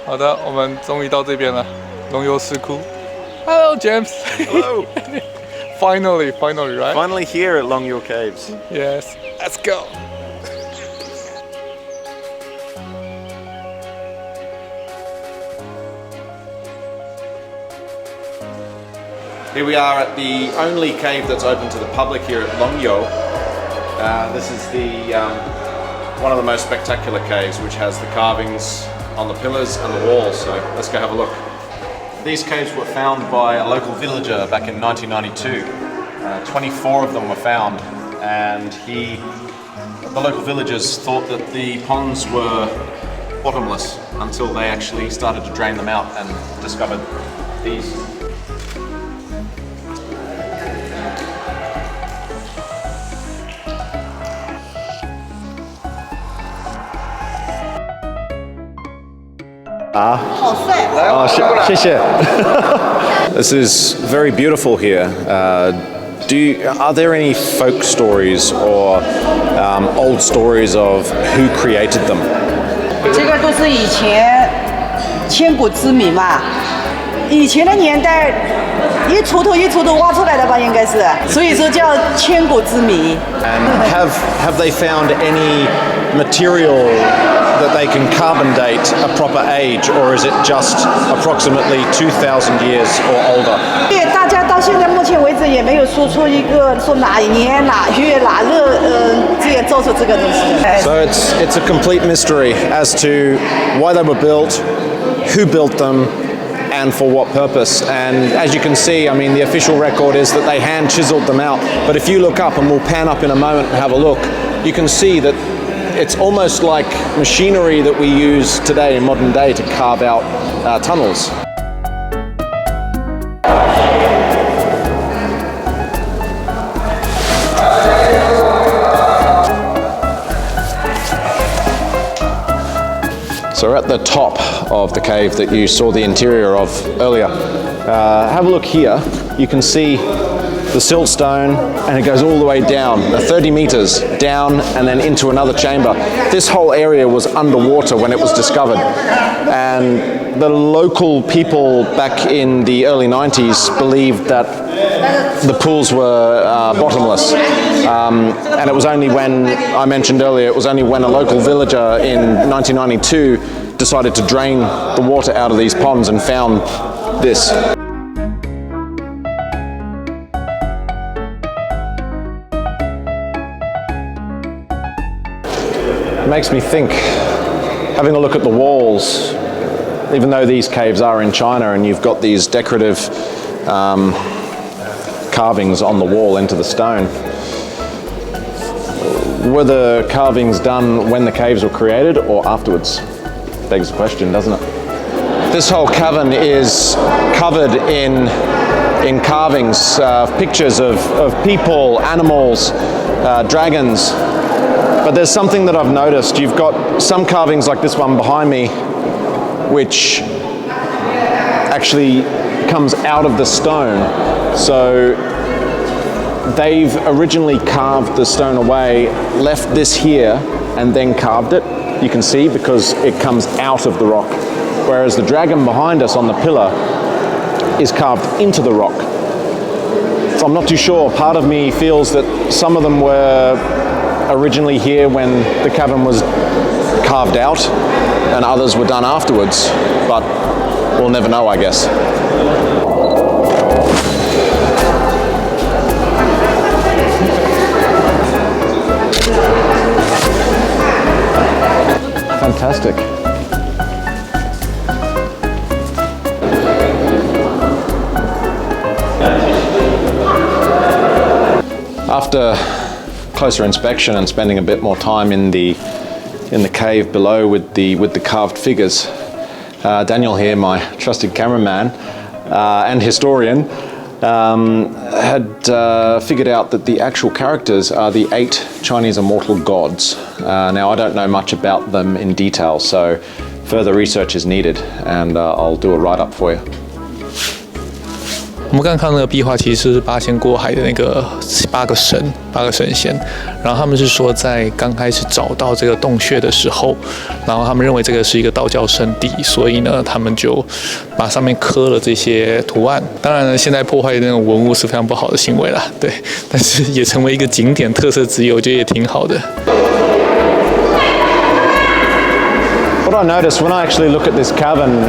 好的，我们终于到这边了，龙游石窟。Hello, James. Hello. Finally, right? Finally here at Long Yor Caves. Yes. Let's go. Here we are at the only cave that's open to the public here at Long Yor. This is the one of the most spectacular caves, which has the carvings on the pillars and the walls. So let's go have a look. These caves were found by a local villager back in 1992. 24 of them were found, and the local villagers thought that the ponds were bottomless until they actually started to drain them out and discovered these. This is very beautiful here. Are there any folk stories or old stories of who created them? 这个都是以前千古之谜嘛，以前的年代一锄头挖出来的吧，应该是，所以说叫千古之谜。And have they found any material that they can carbon date a proper age, or is it just approximately 2,000 years or older? 对，大家到现在目前为止也没有说出一个说哪一年哪月哪日这个做出这个东西。So it's a complete mystery as to why they were built, who built them, and for what purpose. And as you can see, I mean, the official record is that they hand chiseled them out. But if you look up, and we'll pan up in a moment and have a look, you can see that it's almost like machinery that we use today in modern day to carve out tunnels. So we're at the top of the cave that you saw the interior of earlier. Have a look here. You can see the siltstone, and it goes all the way down, 30 meters down and then into another chamber. This whole area was underwater when it was discovered, and the local people back in the early 90s believed that the pools were bottomless, and it was only when, I mentioned earlier, it was only when a local villager in 1992 decided to drain the water out of these ponds and found this. It makes me think, having a look at the walls, even though these caves are in China and you've got these decorative carvings on the wall into the stone, were the carvings done when the caves were created or afterwards? Begs the question, doesn't it? This whole cavern is covered in carvings, pictures of people, animals, dragons. But there's something that I've noticed. You've got some carvings like this one behind me, which actually comes out of the stone. So they've originally carved the stone away, left this here, and then carved it. You can see, because it comes out of the rock. Whereas the dragon behind us on the pillar is carved into the rock. So I'm not too sure. Part of me feels that some of them were originally here when the cavern was carved out and others were done afterwards, but we'll never know, I guess. Fantastic. After closer inspection and spending a bit more time in the cave below with the carved figures, Daniel here, my trusted cameraman and historian, had figured out that the actual characters are the 8 Chinese immortal gods. Now, I don't know much about them in detail, so further research is needed, and I'll do a write-up for you. 们刚刚看到那个壁画，其实是八仙过海的那个8个神仙，然后他们是说在刚开始找到这个洞穴的时候，然后他们认为这个是一个道教圣地，所以呢，他们就把上面刻了这些图案。当然呢，现在破坏那种文物是非常不好的行为啦，对，但是也成为一个景点特色之一，我觉得也挺好的。What I noticed when I actually look at this cavern,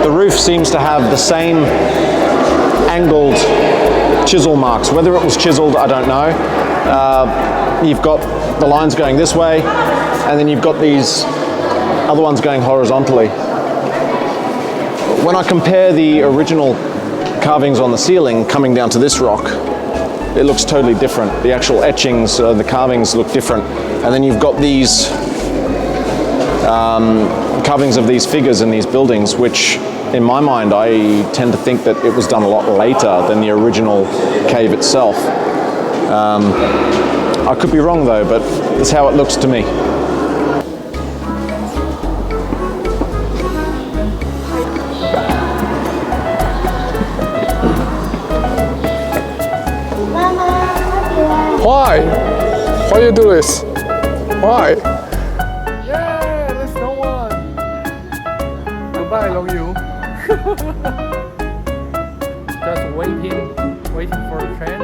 the roof seems to have the same angled chisel marks. Whether it was chiseled, I don't know. You've got the lines going this way, and then you've got these other ones going horizontally. When I compare the original carvings on the ceiling coming down to this rock, it looks totally different. The actual etchings, the carvings look different. And then you've got these carvings of these figures in these buildings, which in my mind I tend to think that it was done a lot later than the original cave itself. I could be wrong though, but it's how it looks to me. Why? Why you do this? Why? Yeah, there's no one. Goodbye, Long Yu. Just waiting for the train.